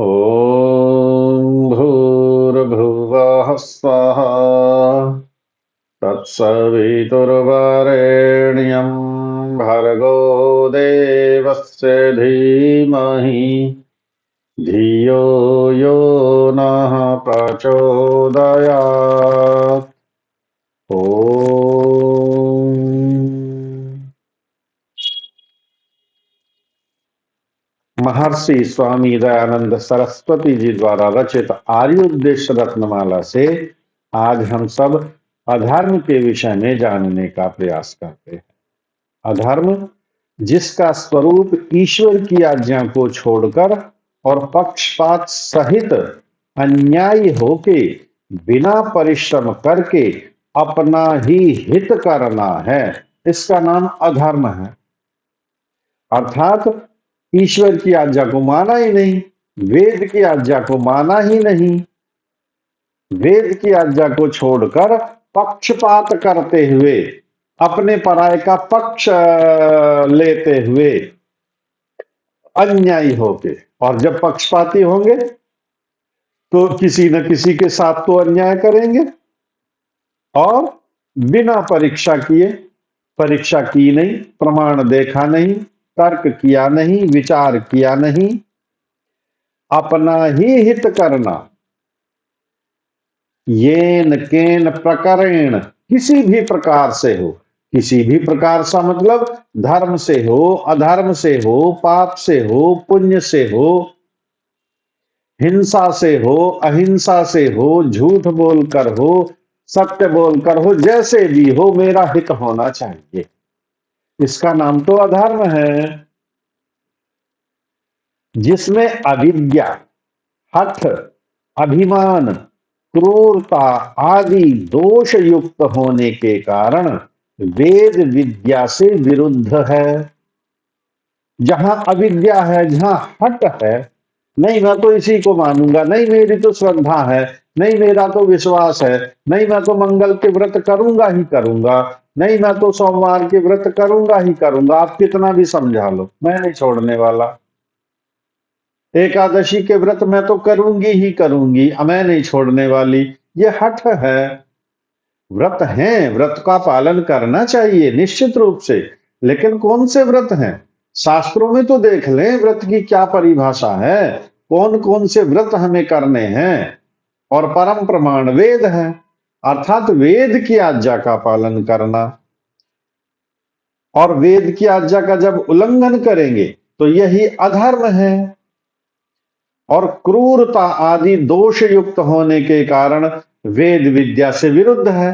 ॐ भूर्भुवः स्वः तत्सवितुर्वरेण्यं भर्गो देवस्य धीमहि धियो यो नः प्रचोदयात्। ॐ महर्षि स्वामी दयानंद सरस्वती जी द्वारा रचित आर्योपदेश रत्नमाला से आज हम सब अधर्म के विषय में जानने का प्रयास करते हैं। अधर्म जिसका स्वरूप ईश्वर की आज्ञा को छोड़कर और पक्षपात सहित अन्यायी होके बिना परिश्रम करके अपना ही हित करना है, इसका नाम अधर्म है। अर्थात ईश्वर की आज्ञा को माना ही नहीं, वेद की आज्ञा को माना ही नहीं, वेद की आज्ञा को छोड़कर पक्षपात करते हुए अपने पराये का पक्ष लेते हुए अन्यायी होके, और जब पक्षपाती होंगे तो किसी न किसी के साथ तो अन्याय करेंगे और बिना परीक्षा किए, परीक्षा की नहीं, प्रमाण देखा नहीं, तर्क किया नहीं, विचार किया नहीं, अपना ही हित करना। येन केन प्रकरेण, किसी भी प्रकार से हो, किसी भी प्रकार सा मतलब धर्म से हो, अधर्म से हो, पाप से हो, पुण्य से हो, हिंसा से हो, अहिंसा से हो, झूठ बोलकर हो, सत्य बोलकर हो, जैसे भी हो मेरा हित होना चाहिए, इसका नाम तो अधर्म है। जिसमें अविद्या, हठ, अभिमान, क्रूरता आदि दोष युक्त होने के कारण वेद विद्या से विरुद्ध है। जहां अविद्या है, जहां हठ है, नहीं मैं तो इसी को मानूंगा, नहीं मेरी तो श्रद्धा है, नहीं मेरा तो विश्वास है, नहीं मैं तो मंगल के व्रत करूंगा ही करूंगा, नहीं मैं तो सोमवार के व्रत करूंगा ही करूंगा, आप कितना भी समझा लो मैं नहीं छोड़ने वाला, एकादशी के व्रत मैं तो करूंगी ही करूंगी, मैं नहीं छोड़ने वाली, ये हठ है। व्रत हैं, व्रत का पालन करना चाहिए निश्चित रूप से, लेकिन कौन से व्रत हैं? शास्त्रों में तो देख लें व्रत की क्या परिभाषा है, कौन कौन से व्रत हमें करने हैं, और परम प्रमाण वेद है, अर्थात वेद की आज्ञा का पालन करना। और वेद की आज्ञा का जब उल्लंघन करेंगे तो यही अधर्म है। और क्रूरता आदि दोष युक्त होने के कारण वेद विद्या से विरुद्ध है,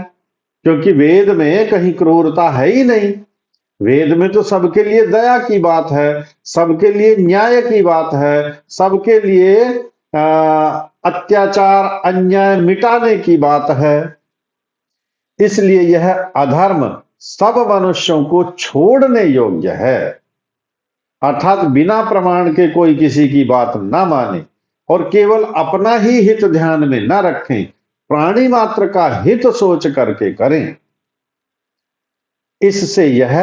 क्योंकि वेद में कहीं क्रूरता है ही नहीं। वेद में तो सबके लिए दया की बात है, सबके लिए न्याय की बात है, सबके लिए अत्याचार अन्याय मिटाने की बात है। इसलिए यह अधर्म सब मनुष्यों को छोड़ने योग्य है, अर्थात बिना प्रमाण के कोई किसी की बात ना माने और केवल अपना ही हित ध्यान में न रखें, प्राणी मात्र का हित सोच करके करें, इससे यह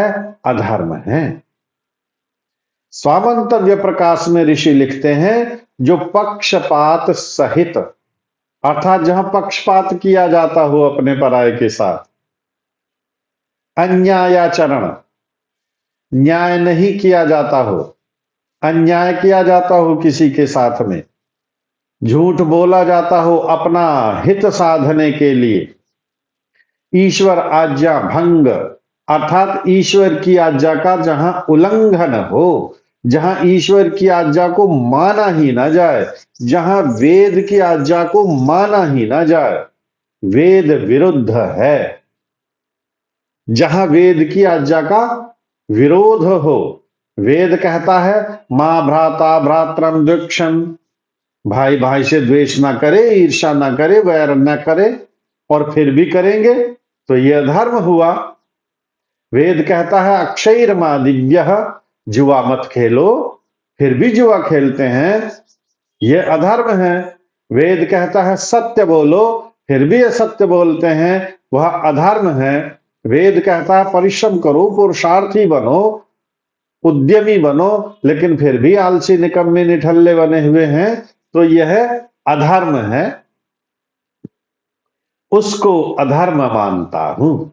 अधर्म है। स्वामंतव्य प्रकाश में ऋषि लिखते हैं, जो पक्षपात सहित, अर्थात जहां पक्षपात किया जाता हो अपने पराये के साथ, अन्यायाचरण, न्याय नहीं किया जाता हो, अन्याय किया जाता हो किसी के साथ में, झूठ बोला जाता हो अपना हित साधने के लिए, ईश्वर आज्ञा भंग, अर्थात ईश्वर की आज्ञा का जहां उल्लंघन हो, जहां ईश्वर की आज्ञा को माना ही ना जाए, जहां वेद की आज्ञा को माना ही ना जाए, वेद विरुद्ध है। जहां वेद की आज्ञा का विरोध हो, वेद कहता है मां भ्राता भ्रातरम द्विक्षम, भाई भाई से द्वेष ना करे, ईर्षा ना करे, वैर ना करे, और फिर भी करेंगे तो यह धर्म हुआ। वेद कहता है अक्षयर मा दिव्य, जुआ मत खेलो, फिर भी जुआ खेलते हैं, यह अधर्म है। वेद कहता है सत्य बोलो, फिर भी असत्य बोलते हैं, वह अधर्म है। वेद कहता है परिश्रम करो, पुरुषार्थी बनो, उद्यमी बनो, लेकिन फिर भी आलसी निकम्मे निठल्ले बने हुए हैं, तो यह अधर्म है, उसको अधर्म मानता हूं।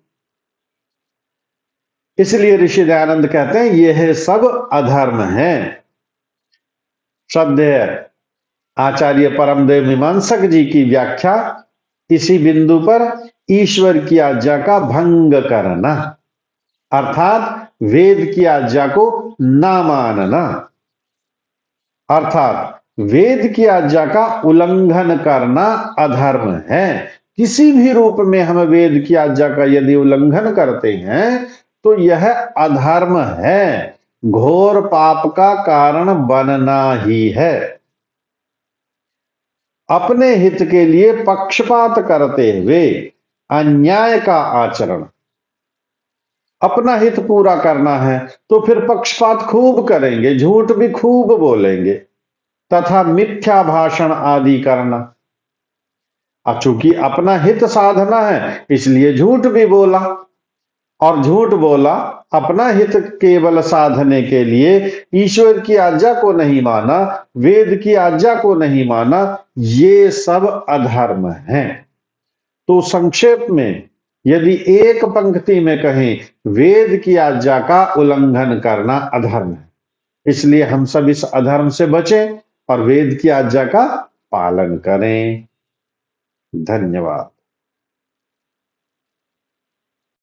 इसलिए ऋषि दयानंद कहते हैं यह सब अधर्म है। श्रद्धेय आचार्य परमदेव मीमांसक जी की व्याख्या इसी बिंदु पर ईश्वर की आज्ञा का भंग करना, अर्थात वेद की आज्ञा को ना मानना, अर्थात वेद की आज्ञा का उल्लंघन करना अधर्म है। किसी भी रूप में हम वेद की आज्ञा का यदि उल्लंघन करते हैं तो यह अधर्म है, घोर पाप का कारण बनना ही है। अपने हित के लिए पक्षपात करते हुए अन्याय का आचरण, अपना हित पूरा करना है तो फिर पक्षपात खूब करेंगे, झूठ भी खूब बोलेंगे तथा मिथ्या भाषण आदि करना। अब चूंकि अपना हित साधना है इसलिए झूठ भी बोला, और झूठ बोला अपना हित केवल साधने के लिए, ईश्वर की आज्ञा को नहीं माना, वेद की आज्ञा को नहीं माना, ये सब अधर्म है। तो संक्षेप में यदि एक पंक्ति में कहें, वेद की आज्ञा का उल्लंघन करना अधर्म है। इसलिए हम सब इस अधर्म से बचें और वेद की आज्ञा का पालन करें। धन्यवाद।